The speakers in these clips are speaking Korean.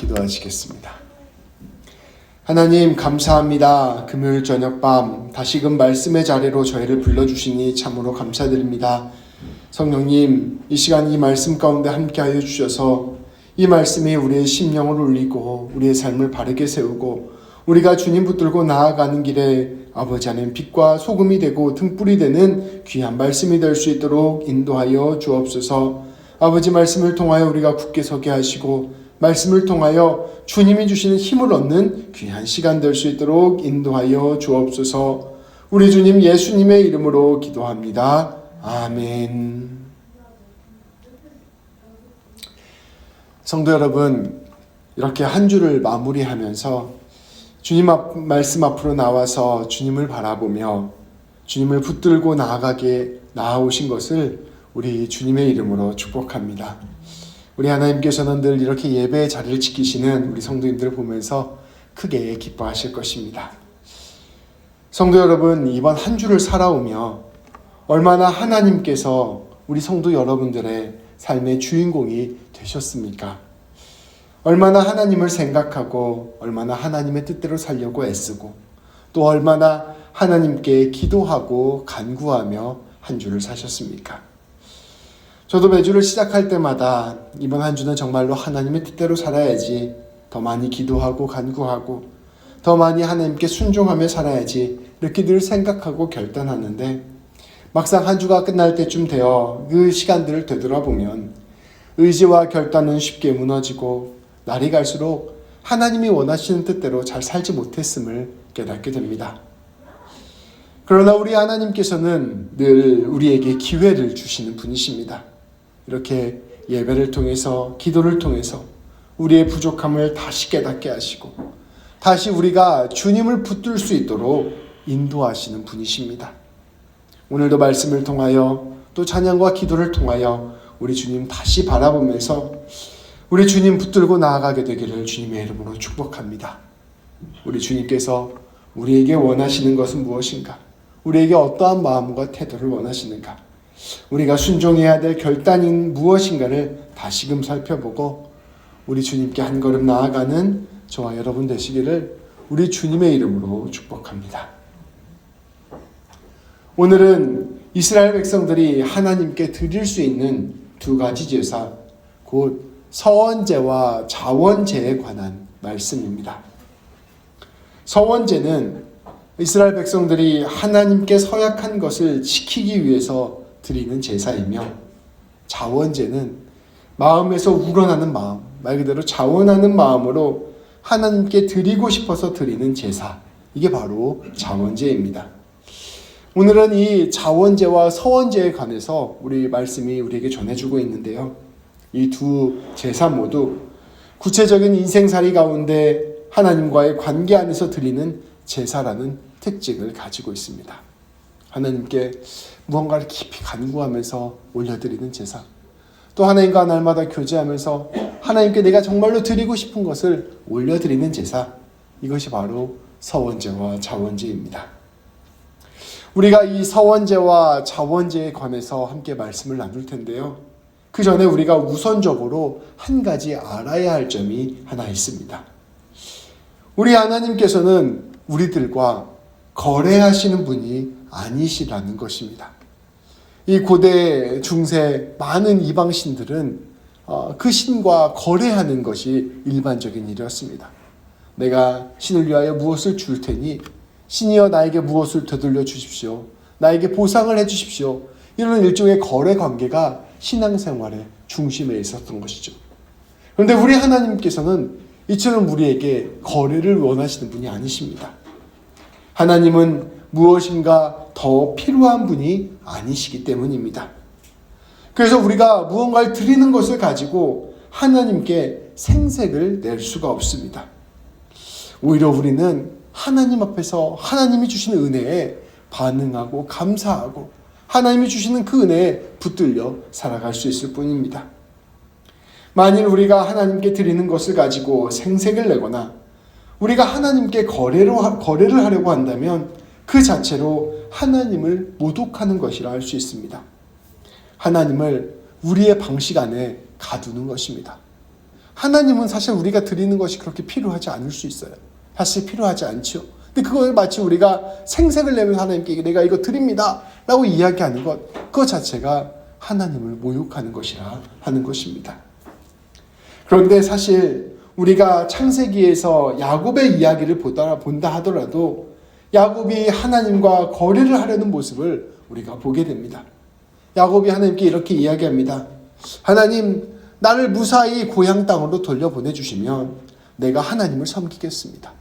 기도하시겠습니다. 하나님 감사합니다. 금요일 저녁밤 다시금 말씀의 자리로 저희를 불러주시니 참으로 감사드립니다. 성령님, 이 시간 이 말씀 가운데 함께하여 주셔서 이 말씀이 우리의 심령을 울리고 우리의 삶을 바르게 세우고 우리가 주님 붙들고 나아가는 길에 아버지 하나님 빛과 소금이 되고 등불이 되는 귀한 말씀이 될 수 있도록 인도하여 주옵소서. 아버지 말씀을 통하여 우리가 굳게 서게 하시고 말씀을 통하여 주님이 주시는 힘을 얻는 귀한 시간 될 수 있도록 인도하여 주옵소서. 우리 주님 예수님의 이름으로 기도합니다. 아멘. 성도 여러분, 이렇게 한 주를 마무리하면서 주님 말씀 앞으로 나와서 주님을 바라보며 주님을 붙들고 나아오신 것을 우리 주님의 이름으로 축복합니다. 우리 하나님께서는 늘 이렇게 예배의 자리를 지키시는 우리 성도님들을 보면서 크게 기뻐하실 것입니다. 성도 여러분, 이번 한 주를 살아오며 얼마나 하나님께서 우리 성도 여러분들의 삶의 주인공이 되셨습니까? 얼마나 하나님을 생각하고 얼마나 하나님의 뜻대로 살려고 애쓰고 또 얼마나 하나님께 기도하고 간구하며 한 주를 사셨습니까? 저도 매주를 시작할 때마다 이번 한 주는 정말로 하나님의 뜻대로 살아야지, 더 많이 기도하고 간구하고 더 많이 하나님께 순종하며 살아야지 이렇게 늘 생각하고 결단하는데 막상 한 주가 끝날 때쯤 되어 그 시간들을 되돌아보면 의지와 결단은 쉽게 무너지고 날이 갈수록 하나님이 원하시는 뜻대로 잘 살지 못했음을 깨닫게 됩니다. 그러나 우리 하나님께서는 늘 우리에게 기회를 주시는 분이십니다. 이렇게 예배를 통해서 기도를 통해서 우리의 부족함을 다시 깨닫게 하시고 다시 우리가 주님을 붙들 수 있도록 인도하시는 분이십니다. 오늘도 말씀을 통하여 또 찬양과 기도를 통하여 우리 주님 다시 바라보면서 우리 주님 붙들고 나아가게 되기를 주님의 이름으로 축복합니다. 우리 주님께서 우리에게 원하시는 것은 무엇인가? 우리에게 어떠한 마음과 태도를 원하시는가? 우리가 순종해야 될 결단인 무엇인가를 다시금 살펴보고 우리 주님께 한 걸음 나아가는 저와 여러분 되시기를 우리 주님의 이름으로 축복합니다. 오늘은 이스라엘 백성들이 하나님께 드릴 수 있는 두 가지 제사, 곧 서원제와 자원제에 관한 말씀입니다. 서원제는 이스라엘 백성들이 하나님께 서약한 것을 지키기 위해서 드리는 제사이며, 자원제는 마음에서 우러나는 마음, 말 그대로 자원하는 마음으로 하나님께 드리고 싶어서 드리는 제사, 이게 바로 자원제입니다. 오늘은 이 자원제와 서원제에 관해서 우리 말씀이 우리에게 전해주고 있는데요. 이 두 제사 모두 구체적인 인생살이 가운데 하나님과의 관계 안에서 드리는 제사라는 특징을 가지고 있습니다. 하나님께 무언가를 깊이 간구하면서 올려드리는 제사, 또 하나님과 날마다 교제하면서 하나님께 내가 정말로 드리고 싶은 것을 올려드리는 제사, 이것이 바로 서원제와 자원제입니다. 우리가 이 서원제와 자원제에 관해서 함께 말씀을 나눌 텐데요. 그 전에 우리가 우선적으로 한 가지 알아야 할 점이 하나 있습니다. 우리 하나님께서는 우리들과 거래하시는 분이 아니시라는 것입니다. 이 고대 중세 많은 이방신들은 그 신과 거래하는 것이 일반적인 일이었습니다. 내가 신을 위하여 무엇을 줄 테니 신이여 나에게 무엇을 되돌려 주십시오. 나에게 보상을 해 주십시오. 이런 일종의 거래 관계가 신앙생활의 중심에 있었던 것이죠. 그런데 우리 하나님께서는 이처럼 우리에게 거래를 원하시는 분이 아니십니다. 하나님은 무엇인가 더 필요한 분이 아니시기 때문입니다. 그래서 우리가 무언가를 드리는 것을 가지고 하나님께 생색을 낼 수가 없습니다. 오히려 우리는 하나님 앞에서 하나님이 주시는 은혜에 반응하고 감사하고 하나님이 주시는 그 은혜에 붙들려 살아갈 수 있을 뿐입니다. 만일 우리가 하나님께 드리는 것을 가지고 생색을 내거나 우리가 하나님께 거래를 하려고 한다면 그 자체로 하나님을 모독하는 것이라 할 수 있습니다. 하나님을 우리의 방식 안에 가두는 것입니다. 하나님은 사실 우리가 드리는 것이 그렇게 필요하지 않을 수 있어요. 사실 필요하지 않죠. 근데 그걸 마치 우리가 생색을 내면서 하나님께 내가 이거 드립니다 라고 이야기하는 것, 그것 자체가 하나님을 모욕하는 것이라 하는 것입니다. 그런데 사실 우리가 창세기에서 야곱의 이야기를 본다 하더라도 야곱이 하나님과 거래를 하려는 모습을 우리가 보게 됩니다. 야곱이 하나님께 이렇게 이야기합니다. 하나님, 나를 무사히 고향 땅으로 돌려보내주시면 내가 하나님을 섬기겠습니다.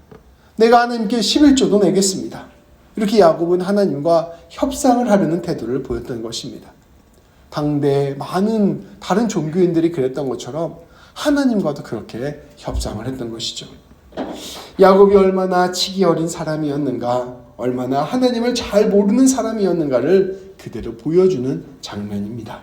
내가 하나님께 11조도 내겠습니다. 이렇게 야곱은 하나님과 협상을 하려는 태도를 보였던 것입니다. 당대 많은 다른 종교인들이 그랬던 것처럼 하나님과도 그렇게 협상을 했던 것이죠. 야곱이 얼마나 치기 어린 사람이었는가, 얼마나 하나님을 잘 모르는 사람이었는가를 그대로 보여주는 장면입니다.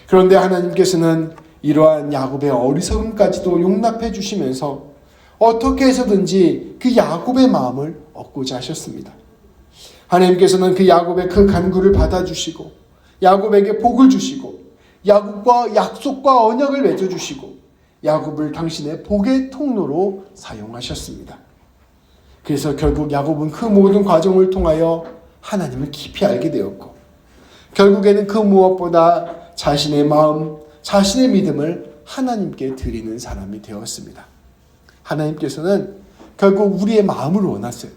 그런데 하나님께서는 이러한 야곱의 어리석음까지도 용납해 주시면서 어떻게 해서든지 그 야곱의 마음을 얻고자 하셨습니다. 하나님께서는 그 야곱의 그 간구를 받아주시고 야곱에게 복을 주시고 야곱과 약속과 언약을 맺어주시고 야곱을 당신의 복의 통로로 사용하셨습니다. 그래서 결국 야곱은 그 모든 과정을 통하여 하나님을 깊이 알게 되었고 결국에는 그 무엇보다 자신의 마음, 자신의 믿음을 하나님께 드리는 사람이 되었습니다. 하나님께서는 결국 우리의 마음을 원하세요.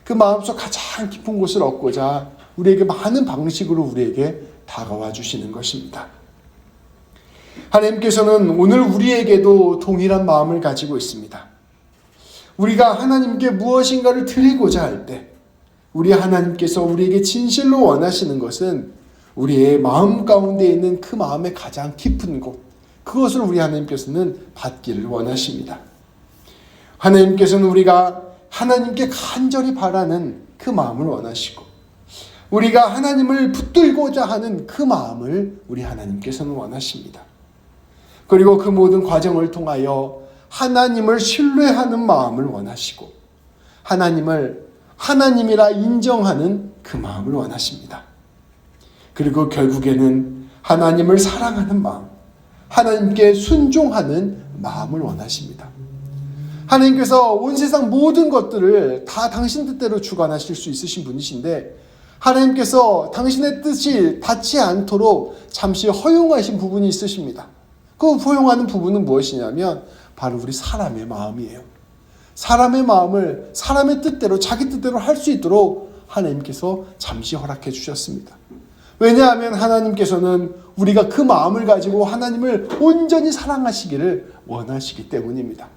그 마음속 가장 깊은 곳을 얻고자 우리에게 많은 방식으로 우리에게 다가와 주시는 것입니다. 하나님께서는 오늘 우리에게도 동일한 마음을 가지고 있습니다. 우리가 하나님께 무엇인가를 드리고자 할 때 우리 하나님께서 우리에게 진실로 원하시는 것은 우리의 마음 가운데 있는 그 마음의 가장 깊은 곳, 그것을 우리 하나님께서는 받기를 원하십니다. 하나님께서는 우리가 하나님께 간절히 바라는 그 마음을 원하시고 우리가 하나님을 붙들고자 하는 그 마음을 우리 하나님께서는 원하십니다. 그리고 그 모든 과정을 통하여 하나님을 신뢰하는 마음을 원하시고 하나님을 하나님이라 인정하는 그 마음을 원하십니다. 그리고 결국에는 하나님을 사랑하는 마음, 하나님께 순종하는 마음을 원하십니다. 하나님께서 온 세상 모든 것들을 다 당신 뜻대로 주관하실 수 있으신 분이신데 하나님께서 당신의 뜻이 닿지 않도록 잠시 허용하신 부분이 있으십니다. 그 허용하는 부분은 무엇이냐면 바로 우리 사람의 마음이에요. 사람의 마음을 사람의 뜻대로 자기 뜻대로 할 수 있도록 하나님께서 잠시 허락해 주셨습니다. 왜냐하면 하나님께서는 우리가 그 마음을 가지고 하나님을 온전히 사랑하시기를 원하시기 때문입니다.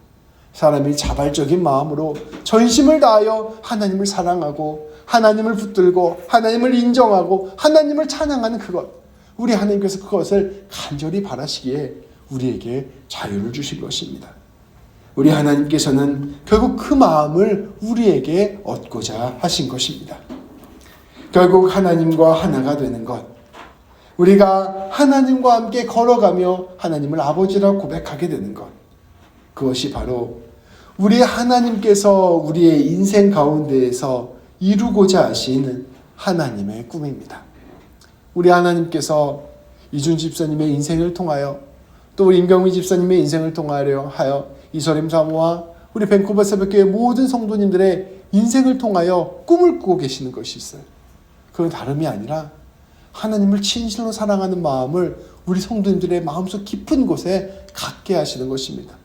사람이 자발적인 마음으로 전심을 다하여 하나님을 사랑하고 하나님을 붙들고 하나님을 인정하고 하나님을 찬양하는 그것, 우리 하나님께서 그것을 간절히 바라시기에 우리에게 자유를 주신 것입니다. 우리 하나님께서는 결국 그 마음을 우리에게 얻고자 하신 것입니다. 결국 하나님과 하나가 되는 것, 우리가 하나님과 함께 걸어가며 하나님을 아버지라고 고백하게 되는 것, 그것이 바로 우리 하나님께서 우리의 인생 가운데에서 이루고자 하시는 하나님의 꿈입니다. 우리 하나님께서 이준 집사님의 인생을 통하여 또 우리 임경미 집사님의 인생을 통하여 이서림 사모와 우리 밴쿠버 새벽교회 모든 성도님들의 인생을 통하여 꿈을 꾸고 계시는 것이 있어요. 그건 다름이 아니라 하나님을 진실로 사랑하는 마음을 우리 성도님들의 마음속 깊은 곳에 갖게 하시는 것입니다.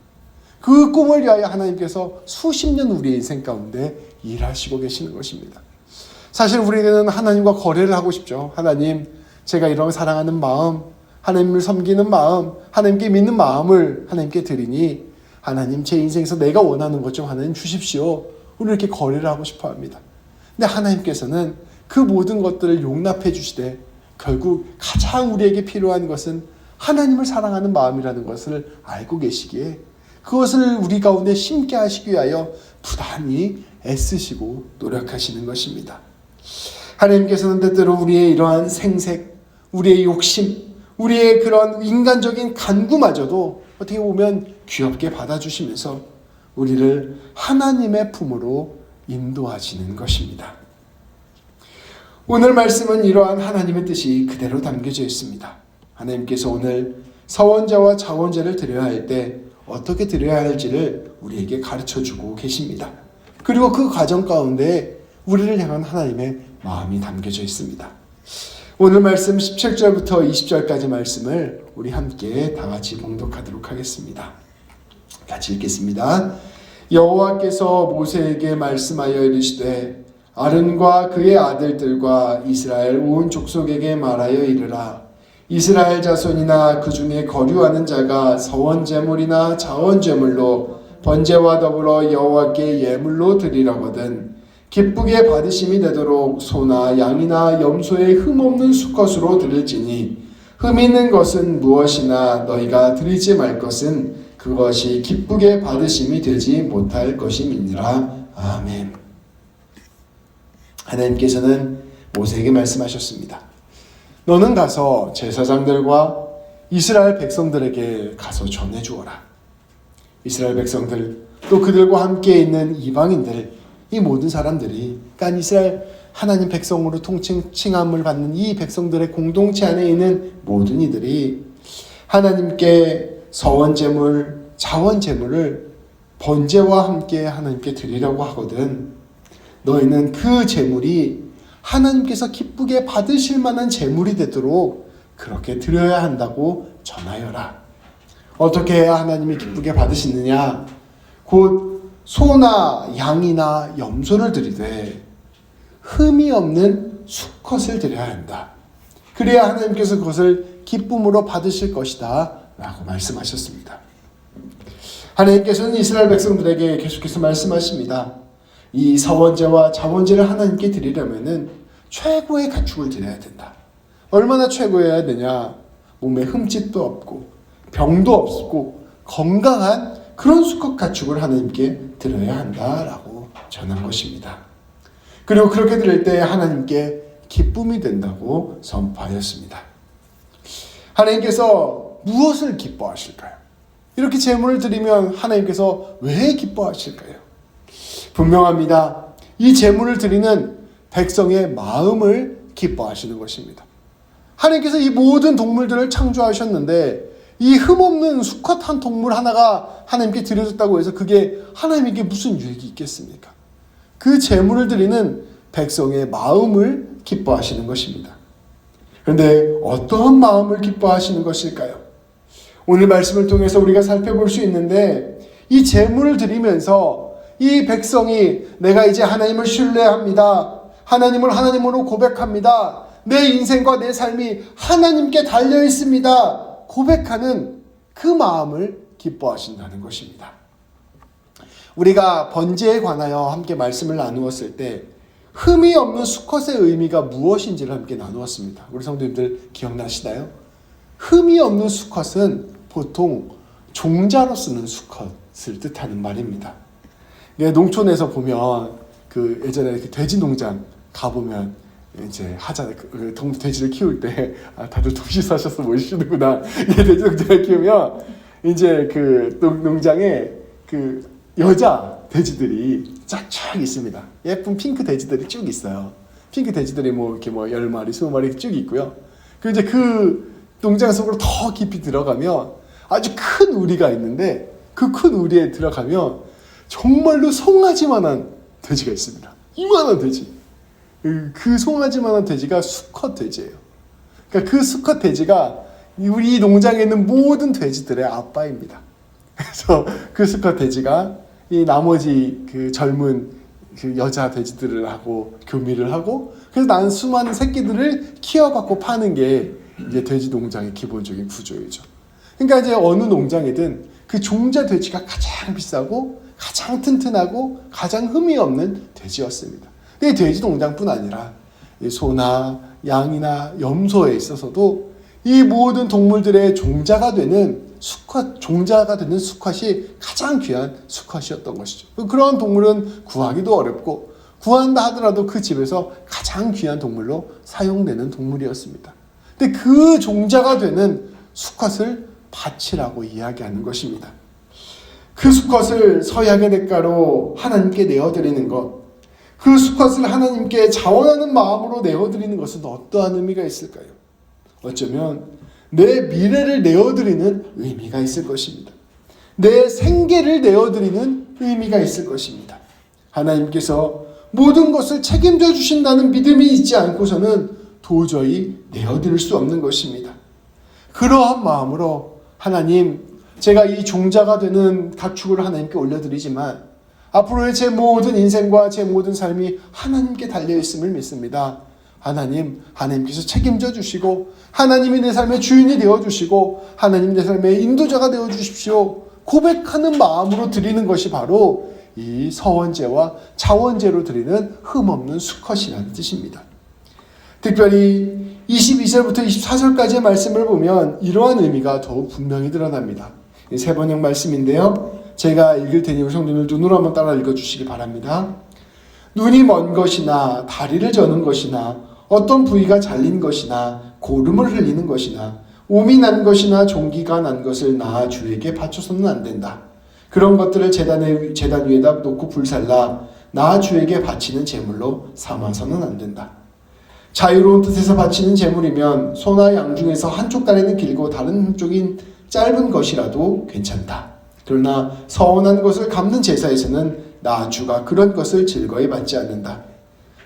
그 꿈을 위하여 하나님께서 수십 년 우리의 인생 가운데 일하시고 계시는 것입니다. 사실 우리는 하나님과 거래를 하고 싶죠. 하나님, 제가 이런 사랑하는 마음, 하나님을 섬기는 마음, 하나님께 믿는 마음을 하나님께 드리니 하나님 제 인생에서 내가 원하는 것 좀 하나님 주십시오. 우리 이렇게 거래를 하고 싶어 합니다. 근데 하나님께서는 그 모든 것들을 용납해 주시되 결국 가장 우리에게 필요한 것은 하나님을 사랑하는 마음이라는 것을 알고 계시기에 그것을 우리 가운데 심게 하시기 위하여 부단히 애쓰시고 노력하시는 것입니다. 하나님께서는 때때로 우리의 이러한 생색, 우리의 욕심, 우리의 그런 인간적인 간구마저도 어떻게 보면 귀엽게 받아주시면서 우리를 하나님의 품으로 인도하시는 것입니다. 오늘 말씀은 이러한 하나님의 뜻이 그대로 담겨져 있습니다. 하나님께서 오늘 서원제와 자원제를 드려야 할 때 어떻게 드려야 할지를 우리에게 가르쳐주고 계십니다. 그리고 그 과정 가운데 우리를 향한 하나님의 마음이 담겨져 있습니다. 오늘 말씀 17절부터 20절까지 말씀을 우리 함께 다 같이 봉독하도록 하겠습니다. 같이 읽겠습니다. 여호와께서 모세에게 말씀하여 이르시되 아론과 그의 아들들과 이스라엘 온 족속에게 말하여 이르라. 이스라엘 자손이나 그 중에 거류하는 자가 서원 제물이나 자원 제물로 번제와 더불어 여호와께 예물로 드리라거든 기쁘게 받으심이 되도록 소나 양이나 염소의 흠없는 수컷으로 드릴지니 흠 있는 것은 무엇이나 너희가 드리지 말 것은 그것이 기쁘게 받으심이 되지 못할 것임이니라. 아멘. 하나님께서는 모세에게 말씀하셨습니다. 너는 가서 제사장들과 이스라엘 백성들에게 가서 전해주어라. 이스라엘 백성들 또 그들과 함께 있는 이방인들 이 모든 사람들이 그러니까 이스라엘 하나님 백성으로 칭함을 받는 이 백성들의 공동체 안에 있는 모든 이들이 하나님께 서원제물, 자원제물을 번제와 함께 하나님께 드리려고 하거든 너희는 그 제물이 하나님께서 기쁘게 받으실 만한 제물이 되도록 그렇게 드려야 한다고 전하여라. 어떻게 해야 하나님이 기쁘게 받으시느냐? 곧 소나 양이나 염소를 드리되 흠이 없는 수컷을 드려야 한다. 그래야 하나님께서 그것을 기쁨으로 받으실 것이다 라고 말씀하셨습니다. 하나님께서는 이스라엘 백성들에게 계속해서 말씀하십니다. 이 서원제와 자원제를 하나님께 드리려면은 최고의 가축을 드려야 된다. 얼마나 최고여야 되냐? 몸에 흠집도 없고 병도 없고 건강한 그런 수컷 가축을 하나님께 드려야 한다라고 전한 것입니다. 그리고 그렇게 드릴 때 하나님께 기쁨이 된다고 선포하였습니다. 하나님께서 무엇을 기뻐하실까요? 이렇게 제물을 드리면 하나님께서 왜 기뻐하실까요? 분명합니다. 이 제물을 드리는 백성의 마음을 기뻐하시는 것입니다. 하나님께서 이 모든 동물들을 창조하셨는데 이 흠없는 수컷 한 동물 하나가 하나님께 드려졌다고 해서 그게 하나님에게 무슨 유익이 있겠습니까? 그 제물을 드리는 백성의 마음을 기뻐하시는 것입니다. 그런데 어떠한 마음을 기뻐하시는 것일까요? 오늘 말씀을 통해서 우리가 살펴볼 수 있는데 이 제물을 드리면서 이 백성이 내가 이제 하나님을 신뢰합니다. 하나님을 하나님으로 고백합니다. 내 인생과 내 삶이 하나님께 달려 있습니다. 고백하는 그 마음을 기뻐하신다는 것입니다. 우리가 번제에 관하여 함께 말씀을 나누었을 때 흠이 없는 수컷의 의미가 무엇인지를 함께 나누었습니다. 우리 성도님들 기억나시나요? 흠이 없는 수컷은 보통 종자로 쓰는 수컷을 뜻하는 말입니다. 농촌에서 보면 그 예전에 돼지 농장 가보면 이제 하잖아요. 돼지를 키울 때 다들 도시 사셔서 모시는구나. 돼지 농장을 키우면 이제 그 농장에 그 여자 돼지들이 쫙쫙 있습니다. 예쁜 핑크 돼지들이 쭉 있어요. 핑크 돼지들이 이렇게 10마리, 20마리 쭉 있고요. 그리고 이제 그 농장 속으로 더 깊이 들어가면 아주 큰 우리가 있는데 그 큰 우리에 들어가면 정말로 송아지만한 돼지가 있습니다. 이만한 돼지. 그 송아지만한 돼지가 수컷 돼지예요. 그러니까 그 수컷 돼지가 우리 농장에 있는 모든 돼지들의 아빠입니다. 그래서 그 수컷 돼지가 이 나머지 그 젊은 그 여자 돼지들을 하고 교미를 하고 그래서 난 수많은 새끼들을 키워갖고 파는 게 이제 돼지 농장의 기본적인 구조이죠. 그러니까 이제 어느 농장이든 그 종자 돼지가 가장 비싸고 가장 튼튼하고 가장 흠이 없는 돼지였습니다. 이 돼지 농장뿐 아니라 소나 양이나 염소에 있어서도 이 모든 동물들의 종자가 되는 수컷이 가장 귀한 수컷이었던 것이죠. 그런 동물은 구하기도 어렵고 구한다 하더라도 그 집에서 가장 귀한 동물로 사용되는 동물이었습니다. 근데 그 종자가 되는 수컷을 바치라고 이야기하는 것입니다. 그 수컷을 서약의 대가로 하나님께 내어드리는 것, 그 수컷을 하나님께 자원하는 마음으로 내어드리는 것은 어떠한 의미가 있을까요? 어쩌면 내 미래를 내어드리는 의미가 있을 것입니다. 내 생계를 내어드리는 의미가 있을 것입니다. 하나님께서 모든 것을 책임져 주신다는 믿음이 있지 않고서는 도저히 내어드릴 수 없는 것입니다. 그러한 마음으로 하나님, 제가 이 종자가 되는 가축을 하나님께 올려드리지만 앞으로의 제 모든 인생과 제 모든 삶이 하나님께 달려있음을 믿습니다. 하나님, 하나님께서 책임져 주시고 하나님이 내 삶의 주인이 되어주시고 하나님 내 삶의 인도자가 되어주십시오. 고백하는 마음으로 드리는 것이 바로 이 서원제와 자원제로 드리는 흠없는 수컷이라는 뜻입니다. 특별히 22절부터 24절까지의 말씀을 보면 이러한 의미가 더욱 분명히 드러납니다. 세 번역 말씀인데요. 제가 읽을 테니 우리 성도님들 눈으로 한번 따라 읽어주시기 바랍니다. 눈이 먼 것이나 다리를 저는 것이나 어떤 부위가 잘린 것이나 고름을 흘리는 것이나 오미 난 것이나 종기가 난 것을 나 주에게 바쳐서는 안 된다. 그런 것들을 제단 위에다 놓고 불살라 나 주에게 바치는 제물로 삼아서는 안 된다. 자유로운 뜻에서 바치는 제물이면 소나 양 중에서 한쪽 다리는 길고 다른 한쪽인 짧은 것이라도 괜찮다. 그러나 서운한 것을 갚는 제사에서는 나 주가 그런 것을 즐거이 받지 않는다.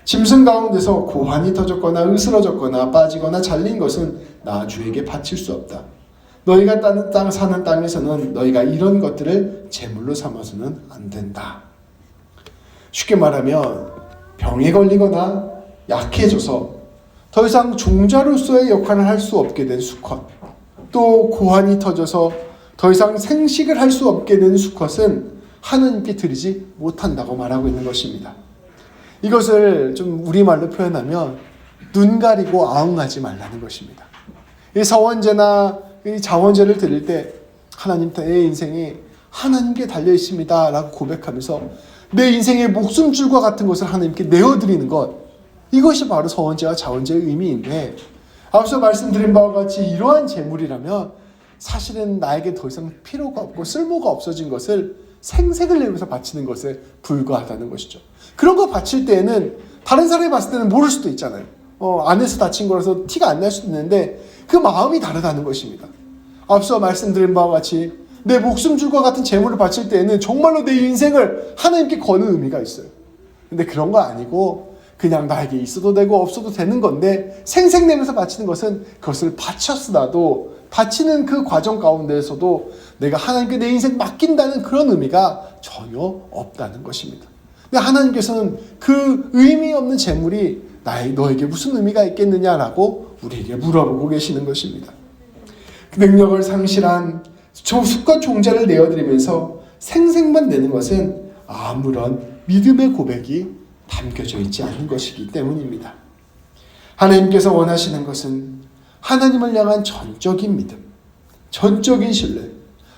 짐승 가운데서 고환이 터졌거나 으스러졌거나 빠지거나 잘린 것은 나 주에게 바칠 수 없다. 너희가 사는 땅에서는 너희가 이런 것들을 제물로 삼아서는 안 된다. 쉽게 말하면 병에 걸리거나 약해져서 더 이상 종자로서의 역할을 할 수 없게 된 수컷, 또 고환이 터져서 더 이상 생식을 할 수 없게 된 수컷은 하나님께 드리지 못한다고 말하고 있는 것입니다. 이것을 좀 우리말로 표현하면 눈 가리고 아웅하지 말라는 것입니다. 이 서원제나 이 자원제를 드릴 때 하나님, 내 인생이 하나님께 달려 있습니다 라고 고백하면서 내 인생의 목숨줄과 같은 것을 하나님께 내어드리는 것, 이것이 바로 서원제와 자원제의 의미인데, 앞서 말씀드린 바와 같이 이러한 제물이라면 사실은 나에게 더 이상 필요가 없고 쓸모가 없어진 것을 생색을 내면서 바치는 것에 불과하다는 것이죠. 그런 거 바칠 때에는 다른 사람이 봤을 때는 모를 수도 있잖아요. 안에서 다친 거라서 티가 안 날 수도 있는데 그 마음이 다르다는 것입니다. 앞서 말씀드린 바와 같이 내 목숨줄과 같은 제물을 바칠 때에는 정말로 내 인생을 하나님께 거는 의미가 있어요. 근데 그런 거 아니고 그냥 나에게 있어도 되고 없어도 되는 건데 생색내면서 바치는 것은 그것을 바쳤으나도 바치는 그 과정 가운데에서도 내가 하나님께 내 인생 맡긴다는 그런 의미가 전혀 없다는 것입니다. 근데 하나님께서는 그 의미 없는 제물이 너에게 무슨 의미가 있겠느냐라고 우리에게 물어보고 계시는 것입니다. 능력을 상실한 수컷 종자를 내어드리면서 생색만 내는 것은 아무런 믿음의 고백이 담겨져 있지 않은 것이기 때문입니다. 하나님께서 원하시는 것은 하나님을 향한 전적인 믿음, 전적인 신뢰,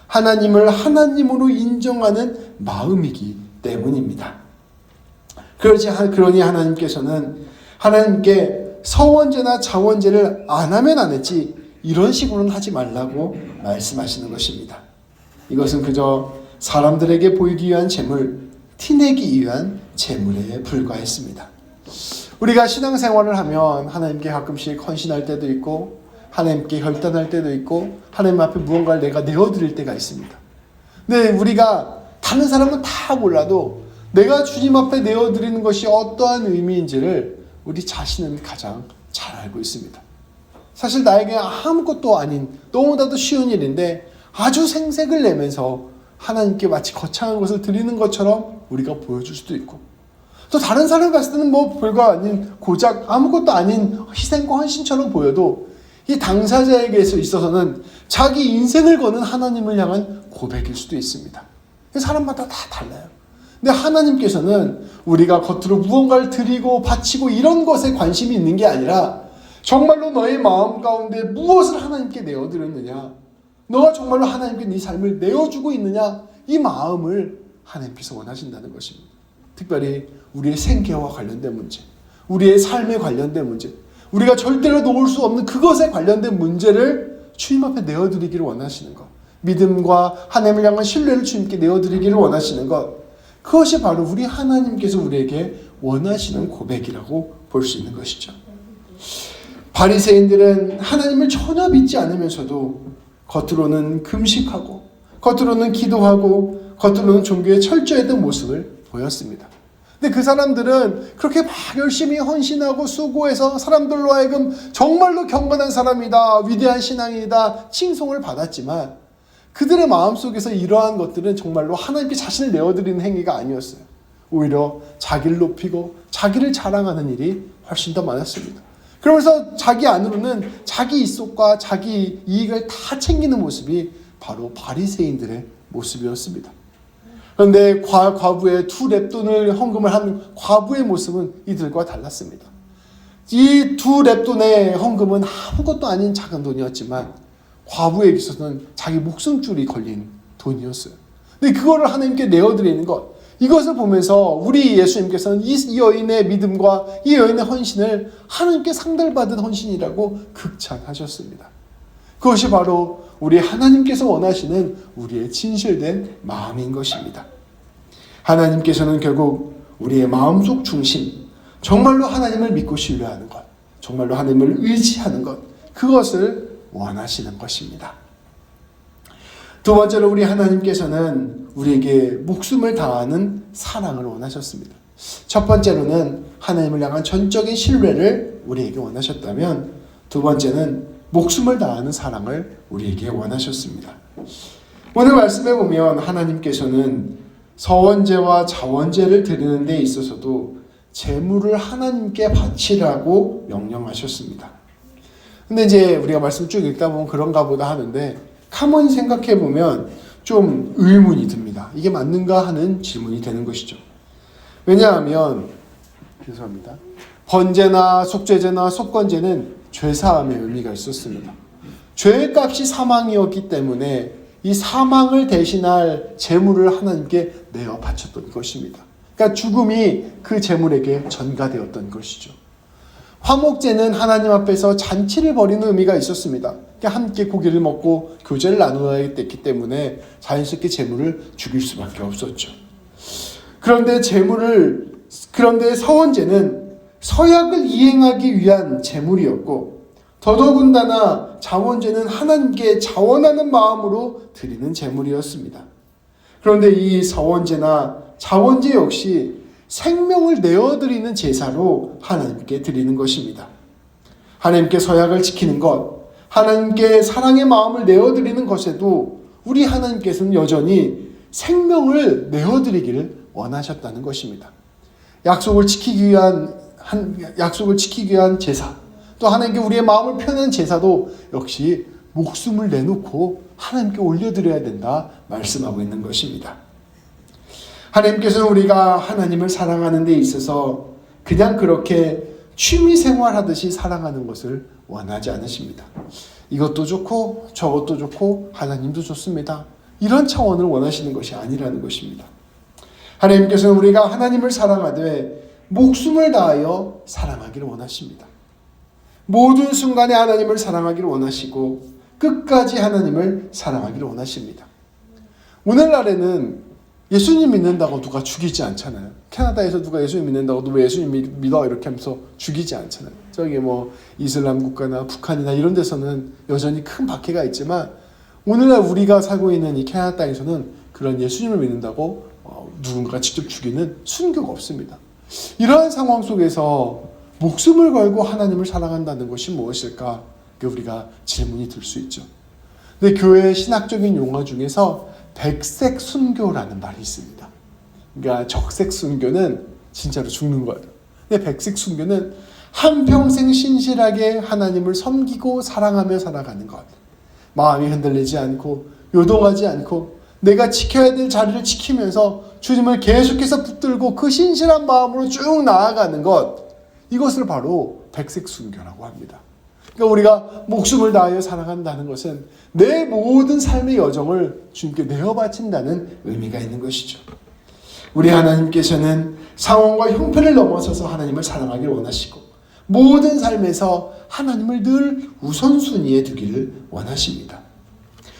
하나님을 하나님으로 인정하는 마음이기 때문입니다. 그러니 하나님께서는 하나님께 서원제나 자원제를 안 하면 안 했지 이런 식으로는 하지 말라고 말씀하시는 것입니다. 이것은 그저 사람들에게 보이기 위한 제물, 티내기 위한 제물에 불과했습니다. 우리가 신앙생활을 하면 하나님께 가끔씩 헌신할 때도 있고 하나님께 결단할 때도 있고 하나님 앞에 무언가를 내가 내어드릴 때가 있습니다. 근데 우리가 다른 사람은 다 몰라도 내가 주님 앞에 내어드리는 것이 어떠한 의미인지를 우리 자신은 가장 잘 알고 있습니다. 사실 나에게 아무것도 아닌 너무나도 쉬운 일인데 아주 생색을 내면서 하나님께 마치 거창한 것을 드리는 것처럼 우리가 보여줄 수도 있고, 또 다른 사람이 봤을 때는 뭐 별거 아닌 고작 아무것도 아닌 희생과 헌신처럼 보여도 이 당사자에게 있어서는 자기 인생을 거는 하나님을 향한 고백일 수도 있습니다. 사람마다 다 달라요. 근데 하나님께서는 우리가 겉으로 무언가를 드리고 바치고 이런 것에 관심이 있는 게 아니라 정말로 너의 마음 가운데 무엇을 하나님께 내어드렸느냐, 너가 정말로 하나님께 네 삶을 내어주고 있느냐, 이 마음을 하나님께서 원하신다는 것입니다. 특별히 우리의 생계와 관련된 문제, 우리의 삶에 관련된 문제, 우리가 절대로 놓을 수 없는 그것에 관련된 문제를 주님 앞에 내어드리기를 원하시는 것, 믿음과 하나님을 향한 신뢰를 주님께 내어드리기를 원하시는 것, 그것이 바로 우리 하나님께서 우리에게 원하시는 고백이라고 볼 수 있는 것이죠. 바리새인들은 하나님을 전혀 믿지 않으면서도 겉으로는 금식하고 겉으로는 기도하고 겉으로는 종교에 철저했던 모습을 보였습니다. 근데 그 사람들은 그렇게 막 열심히 헌신하고 수고해서 사람들로 하여금 정말로 경건한 사람이다, 위대한 신앙이다 칭송을 받았지만 그들의 마음속에서 이러한 것들은 정말로 하나님께 자신을 내어드리는 행위가 아니었어요. 오히려 자기를 높이고 자기를 자랑하는 일이 훨씬 더 많았습니다. 그러면서 자기 안으로는 자기 이속과 자기 이익을 다 챙기는 모습이 바로 바리새인들의 모습이었습니다. 그런데 과부의 2렙돈을 헌금을 한 과부의 모습은 이들과 달랐습니다. 이 2렙돈의 헌금은 아무것도 아닌 작은 돈이었지만 과부에게서는 자기 목숨줄이 걸린 돈이었어요. 근데 그거를 하나님께 내어드리는 것, 이것을 보면서 우리 예수님께서는 이 여인의 믿음과 이 여인의 헌신을 하나님께 상달받은 헌신이라고 극찬하셨습니다. 그것이 바로 우리 하나님께서 원하시는 우리의 진실된 마음인 것입니다. 하나님께서는 결국 우리의 마음속 중심, 정말로 하나님을 믿고 신뢰하는 것, 정말로 하나님을 의지하는 것, 그것을 원하시는 것입니다. 두 번째로 우리 하나님께서는 우리에게 목숨을 다하는 사랑을 원하셨습니다. 첫 번째로는 하나님을 향한 전적인 신뢰를 우리에게 원하셨다면, 두 번째는 목숨을 다하는 사랑을 우리에게 원하셨습니다. 오늘 말씀에 보면 하나님께서는 서원제와 자원제를 드리는 데 있어서도 제물을 하나님께 바치라고 명령하셨습니다. 근데 이제 우리가 말씀 쭉 읽다 보면 그런가 보다 하는데 가만히 생각해 보면 좀 의문이 듭니다. 이게 맞는가 하는 질문이 되는 것이죠. 왜냐하면 죄송합니다. 번제나 속죄제나 속건제는 죄사함의 의미가 있었습니다. 죄의 값이 사망이었기 때문에 이 사망을 대신할 제물을 하나님께 내어 바쳤던 것입니다. 그러니까 죽음이 그 제물에게 전가되었던 것이죠. 화목제는 하나님 앞에서 잔치를 벌이는 의미가 있었습니다. 그러니까 함께 고기를 먹고 교제를 나누어야 됐기 때문에 자연스럽게 제물을 죽일 수밖에 없었죠. 그런데 서원제는 서약을 이행하기 위한 제물이었고, 더더군다나 자원제는 하나님께 자원하는 마음으로 드리는 제물이었습니다. 그런데 이 서원제나 자원제 역시 생명을 내어드리는 제사로 하나님께 드리는 것입니다. 하나님께 서약을 지키는 것, 하나님께 사랑의 마음을 내어드리는 것에도 우리 하나님께서는 여전히 생명을 내어드리기를 원하셨다는 것입니다. 약속을 지키기 위한 제사, 또 하나님께 우리의 마음을 표현하는 제사도 역시 목숨을 내놓고 하나님께 올려드려야 된다 말씀하고 있는 것입니다. 하나님께서는 우리가 하나님을 사랑하는 데 있어서 그냥 그렇게 취미생활하듯이 사랑하는 것을 원하지 않으십니다. 이것도 좋고 저것도 좋고 하나님도 좋습니다. 이런 차원을 원하시는 것이 아니라는 것입니다. 하나님께서는 우리가 하나님을 사랑하되 목숨을 다하여 사랑하기를 원하십니다. 모든 순간에 하나님을 사랑하기를 원하시고 끝까지 하나님을 사랑하기를 원하십니다. 오늘날에는 예수님 믿는다고 누가 죽이지 않잖아요. 캐나다에서 누가 예수님 믿는다고 너 왜 예수님 믿어? 이렇게 하면서 죽이지 않잖아요. 저기 이슬람 국가나 북한이나 이런 데서는 여전히 큰 박해가 있지만 오늘날 우리가 살고 있는 이 캐나다 땅에서는 그런 예수님을 믿는다고 누군가 직접 죽이는 순교가 없습니다. 이러한 상황 속에서 목숨을 걸고 하나님을 사랑한다는 것이 무엇일까? 우리가 질문이 들 수 있죠. 근데 교회의 신학적인 용어 중에서 백색 순교라는 말이 있습니다. 그러니까 적색 순교는 진짜로 죽는 거예요. 근데 백색 순교는 한평생 신실하게 하나님을 섬기고 사랑하며 살아가는 것. 마음이 흔들리지 않고 요동하지 않고 내가 지켜야 될 자리를 지키면서 주님을 계속해서 붙들고 그 신실한 마음으로 쭉 나아가는 것. 이것을 바로 백색 순교라고 합니다. 그러니까 우리가 목숨을 다하여 사랑한다는 것은 내 모든 삶의 여정을 주님께 내어 바친다는 의미가 있는 것이죠. 우리 하나님께서는 상황과 형편을 넘어서서 하나님을 사랑하기를 원하시고 모든 삶에서 하나님을 늘 우선순위에 두기를 원하십니다.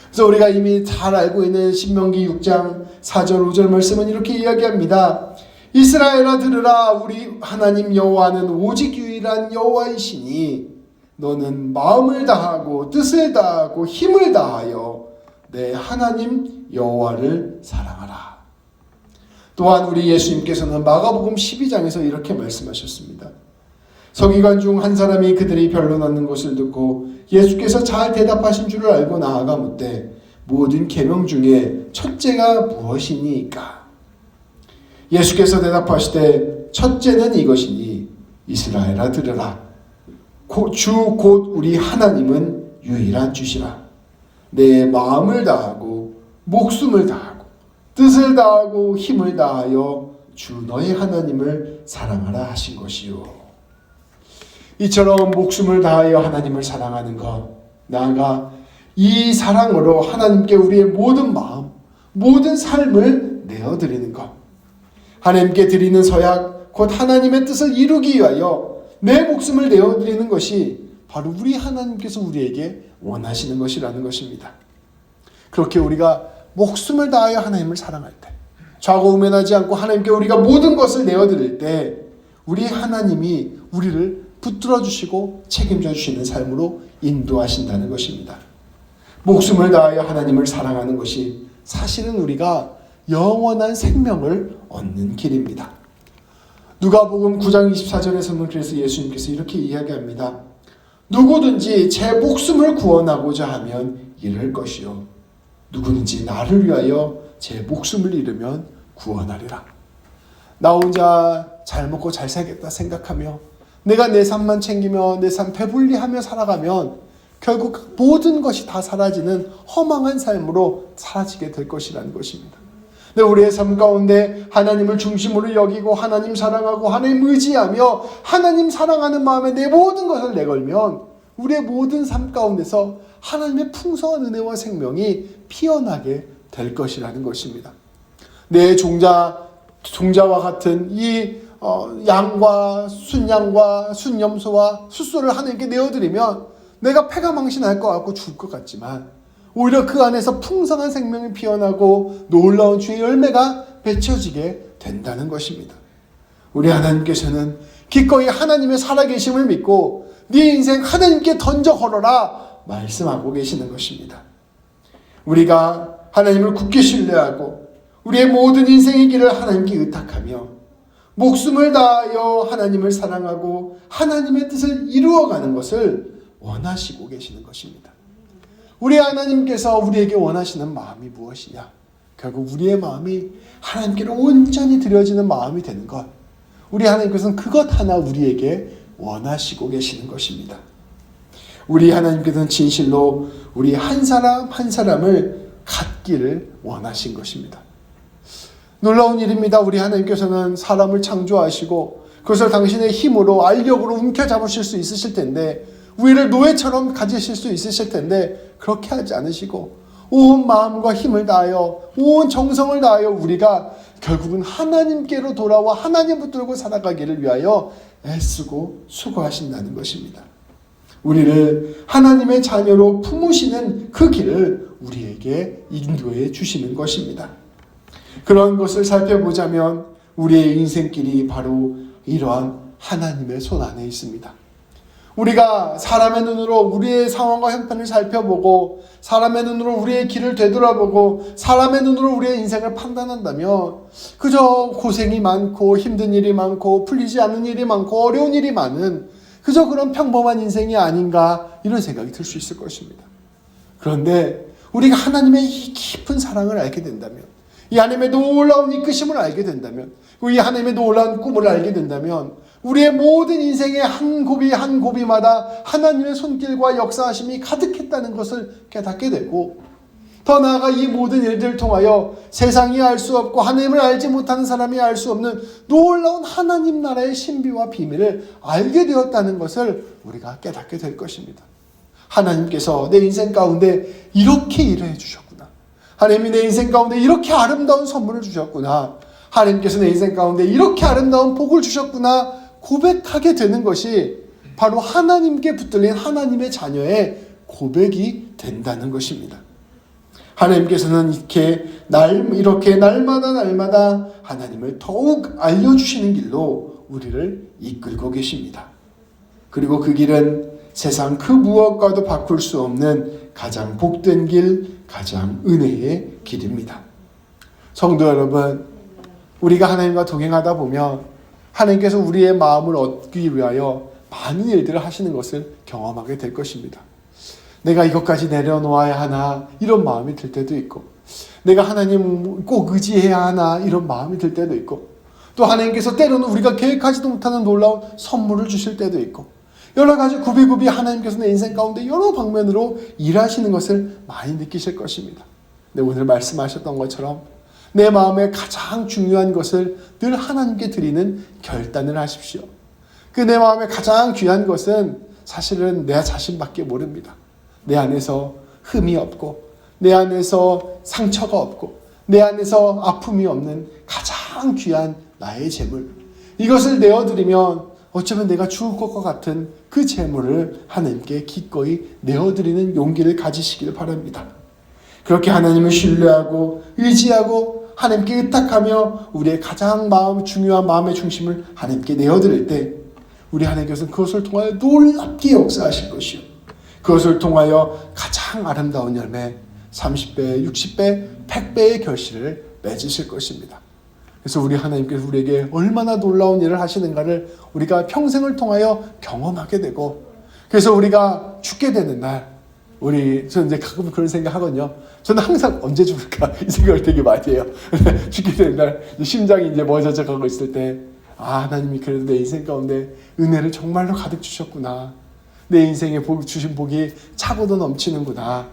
그래서 우리가 이미 잘 알고 있는 신명기 6장 4절 5절 말씀은 이렇게 이야기합니다. 이스라엘아 들으라. 우리 하나님 여호와는 오직 유일한 여호와이시니 너는 마음을 다하고 뜻을 다하고 힘을 다하여 내 하나님 여호와를 사랑하라. 또한 우리 예수님께서는 마가복음 12장에서 이렇게 말씀하셨습니다. 서기관 중 한 사람이 그들이 변론하는 것을 듣고 예수께서 잘 대답하신 줄을 알고 나아가 묻되 모든 계명 중에 첫째가 무엇이니까? 예수께서 대답하시되 첫째는 이것이니 이스라엘아 들으라. 주 곧 우리 하나님은 유일한 주시라. 내 마음을 다하고 목숨을 다하고 뜻을 다하고 힘을 다하여 주 너의 하나님을 사랑하라 하신 것이요. 이처럼 목숨을 다하여 하나님을 사랑하는 것, 나아가 이 사랑으로 하나님께 우리의 모든 마음, 모든 삶을 내어드리는 것, 하나님께 드리는 서약, 곧 하나님의 뜻을 이루기 위하여 내 목숨을 내어드리는 것이 바로 우리 하나님께서 우리에게 원하시는 것이라는 것입니다. 그렇게 우리가 목숨을 다하여 하나님을 사랑할 때, 좌고우면하지 않고 하나님께 우리가 모든 것을 내어드릴 때 우리 하나님이 우리를 붙들어 주시고 책임져 주시는 삶으로 인도하신다는 것입니다. 목숨을 다하여 하나님을 사랑하는 것이 사실은 우리가 영원한 생명을 얻는 길입니다. 누가복음 9장 24절에서는 그래서 예수님께서 이렇게 이야기합니다. 누구든지 제 목숨을 구원하고자 하면 잃을 것이요 누구든지 나를 위하여 제 목숨을 잃으면 구원하리라. 나 혼자 잘 먹고 잘 살겠다 생각하며 내가 내 삶만 챙기며 내 삶 배불리하며 살아가면 결국 모든 것이 다 사라지는 허망한 삶으로 사라지게 될 것이라는 것입니다. 근데 우리의 삶 가운데 하나님을 중심으로 여기고 하나님 사랑하고 하나님 의지하며 하나님 사랑하는 마음에 내 모든 것을 내걸면 우리의 모든 삶 가운데서 하나님의 풍성한 은혜와 생명이 피어나게 될 것이라는 것입니다. 내 종자와 같은 이 양과 순양과 순염소와 숫소를 하나님께 내어드리면 내가 패가 망신할 것 같고 죽을 것 같지만 오히려 그 안에서 풍성한 생명이 피어나고 놀라운 주의 열매가 맺혀지게 된다는 것입니다. 우리 하나님께서는 기꺼이 하나님의 살아계심을 믿고 네 인생 하나님께 던져 걸어라 말씀하고 계시는 것입니다. 우리가 하나님을 굳게 신뢰하고 우리의 모든 인생의 길을 하나님께 의탁하며 목숨을 다하여 하나님을 사랑하고 하나님의 뜻을 이루어가는 것을 원하시고 계시는 것입니다. 우리 하나님께서 우리에게 원하시는 마음이 무엇이냐? 결국 우리의 마음이 하나님께로 온전히 드려지는 마음이 되는 것. 우리 하나님께서는 그것 하나 우리에게 원하시고 계시는 것입니다. 우리 하나님께서는 진실로 우리 한 사람 한 사람을 갖기를 원하신 것입니다. 놀라운 일입니다. 우리 하나님께서는 사람을 창조하시고 그것을 당신의 힘으로 알력으로 움켜잡으실 수 있으실 텐데 우리를 노예처럼 가지실 수 있으실 텐데 그렇게 하지 않으시고 온 마음과 힘을 다하여 온 정성을 다하여 우리가 결국은 하나님께로 돌아와 하나님 붙들고 살아가기를 위하여 애쓰고 수고하신다는 것입니다. 우리를 하나님의 자녀로 품으시는 그 길을 우리에게 인도해 주시는 것입니다. 그런 것을 살펴보자면 우리의 인생길이 바로 이러한 하나님의 손 안에 있습니다. 우리가 사람의 눈으로 우리의 상황과 형편을 살펴보고 사람의 눈으로 우리의 길을 되돌아보고 사람의 눈으로 우리의 인생을 판단한다면 그저 고생이 많고 힘든 일이 많고 풀리지 않는 일이 많고 어려운 일이 많은 그저 그런 평범한 인생이 아닌가 이런 생각이 들 수 있을 것입니다. 그런데 우리가 하나님의 이 깊은 사랑을 알게 된다면 이 하나님의 놀라운 이끄심을 알게 된다면 이 하나님의 놀라운 꿈을 알게 된다면 우리의 모든 인생의 한 고비 한 고비마다 하나님의 손길과 역사하심이 가득했다는 것을 깨닫게 되고 더 나아가 이 모든 일들을 통하여 세상이 알 수 없고 하나님을 알지 못하는 사람이 알 수 없는 놀라운 하나님 나라의 신비와 비밀을 알게 되었다는 것을 우리가 깨닫게 될 것입니다. 하나님께서 내 인생 가운데 이렇게 일을 해주셨구나. 하나님이 내 인생 가운데 이렇게 아름다운 선물을 주셨구나. 하나님께서 내 인생 가운데 이렇게 아름다운 복을 주셨구나 고백하게 되는 것이 바로 하나님께 붙들린 하나님의 자녀의 고백이 된다는 것입니다. 하나님께서는 이렇게 날마다 하나님을 더욱 알려주시는 길로 우리를 이끌고 계십니다. 그리고 그 길은 세상 그 무엇과도 바꿀 수 없는 가장 복된 길, 가장 은혜의 길입니다. 성도 여러분, 우리가 하나님과 동행하다 보면 하나님께서 우리의 마음을 얻기 위하여 많은 일들을 하시는 것을 경험하게 될 것입니다. 내가 이것까지 내려놓아야 하나 이런 마음이 들 때도 있고, 내가 하나님 꼭 의지해야 하나 이런 마음이 들 때도 있고, 또 하나님께서 때로는 우리가 계획하지도 못하는 놀라운 선물을 주실 때도 있고, 여러 가지 굽이굽이 하나님께서 내 인생 가운데 여러 방면으로 일하시는 것을 많이 느끼실 것입니다. 네, 오늘 말씀하셨던 것처럼 내 마음에 가장 중요한 것을 늘 하나님께 드리는 결단을 하십시오. 그 내 마음에 가장 귀한 것은 사실은 내 자신밖에 모릅니다. 내 안에서 흠이 없고, 내 안에서 상처가 없고, 내 안에서 아픔이 없는 가장 귀한 나의 재물, 이것을 내어드리면 어쩌면 내가 죽을 것과 같은 그 재물을 하나님께 기꺼이 내어드리는 용기를 가지시길 바랍니다. 그렇게 하나님을 신뢰하고 의지하고 하나님께 의탁하며 우리의 가장 중요한 마음의 중심을 하나님께 내어드릴 때, 우리 하나님께서는 그것을 통하여 놀랍게 역사하실 것이요, 그것을 통하여 가장 아름다운 열매 30배, 60배, 100배의 결실을 맺으실 것입니다. 그래서 우리 하나님께서 우리에게 얼마나 놀라운 일을 하시는가를 우리가 평생을 통하여 경험하게 되고, 그래서 우리가 죽게 되는 날, 저는 이제 가끔 그런 생각 하거든요. 저는 항상 언제 죽을까 이 생각을 되게 많이 해요. 죽게 되는 날 심장이 이제 멎어져 가고 있을 때, 하나님이 그래도 내 인생 가운데 은혜를 정말로 가득 주셨구나, 내 인생에 주신 복이 차고도 넘치는구나,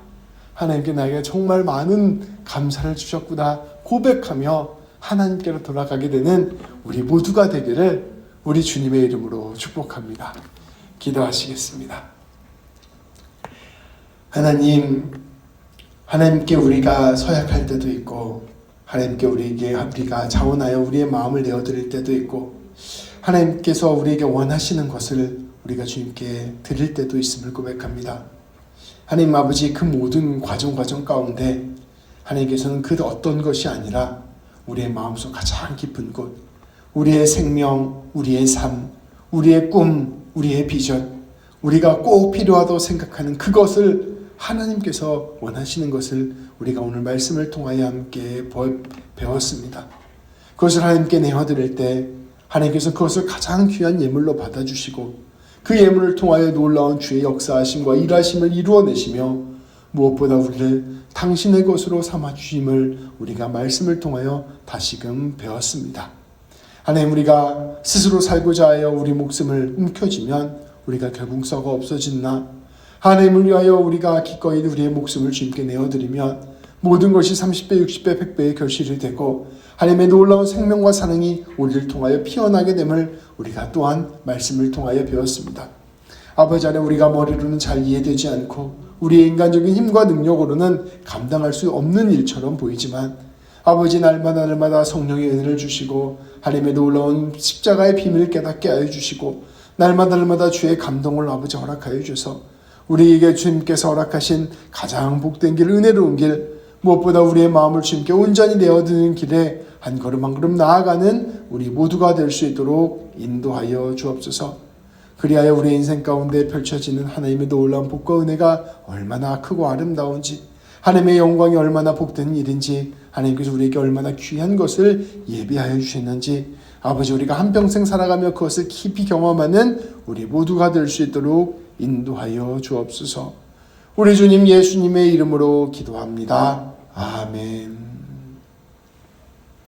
하나님께 나에게 정말 많은 감사를 주셨구나 고백하며 하나님께로 돌아가게 되는 우리 모두가 되기를 우리 주님의 이름으로 축복합니다. 기도하시겠습니다. 하나님께 우리가 서약할 때도 있고, 하나님께 우리가 자원하여 우리의 마음을 내어드릴 때도 있고, 하나님께서 우리에게 원하시는 것을 우리가 주님께 드릴 때도 있음을 고백합니다. 하나님 아버지, 그 모든 과정 가운데 하나님께서는 그 어떤 것이 아니라 우리의 마음속 가장 깊은 곳, 우리의 생명, 우리의 삶, 우리의 꿈, 우리의 비전, 우리가 꼭 필요하다고 생각하는 그것을 하나님께서 원하시는 것을 우리가 오늘 말씀을 통하여 함께 배웠습니다. 그것을 하나님께 내어드릴 때 하나님께서 그것을 가장 귀한 예물로 받아주시고, 그 예물을 통하여 놀라운 주의 역사하심과 일하심을 이루어내시며, 무엇보다 우리를 당신의 것으로 삼아주심을 우리가 말씀을 통하여 다시금 배웠습니다. 하나님, 우리가 스스로 살고자 하여 우리 목숨을 움켜쥐면 우리가 결국 썩어 없어지나, 하나님을 위하여 우리가 기꺼이 우리의 목숨을 주님께 내어드리면 모든 것이 30배, 60배, 100배의 결실이 되고 하나님의 놀라운 생명과 사랑이 우리를 통하여 피어나게 됨을 우리가 또한 말씀을 통하여 배웠습니다. 아버지 안에 우리가 머리로는 잘 이해되지 않고 우리의 인간적인 힘과 능력으로는 감당할 수 없는 일처럼 보이지만, 아버지 날마다 성령의 은혜를 주시고 하나님의 놀라운 십자가의 비밀을 깨닫게 하여 주시고, 날마다 주의 감동을 아버지 허락하여 주셔서 우리에게 주님께서 허락하신 가장 복된 길, 은혜로운 길, 무엇보다 우리의 마음을 주님께 온전히 내어드리는 길에 한 걸음 한 걸음 나아가는 우리 모두가 될 수 있도록 인도하여 주옵소서. 그리하여 우리의 인생 가운데 펼쳐지는 하나님의 놀라운 복과 은혜가 얼마나 크고 아름다운지, 하나님의 영광이 얼마나 복된 일인지, 하나님께서 우리에게 얼마나 귀한 것을 예비하여 주셨는지, 아버지 우리가 한평생 살아가며 그것을 깊이 경험하는 우리 모두가 될 수 있도록 인도하여 주옵소서. 우리 주님 예수님의 이름으로 기도합니다. 아멘.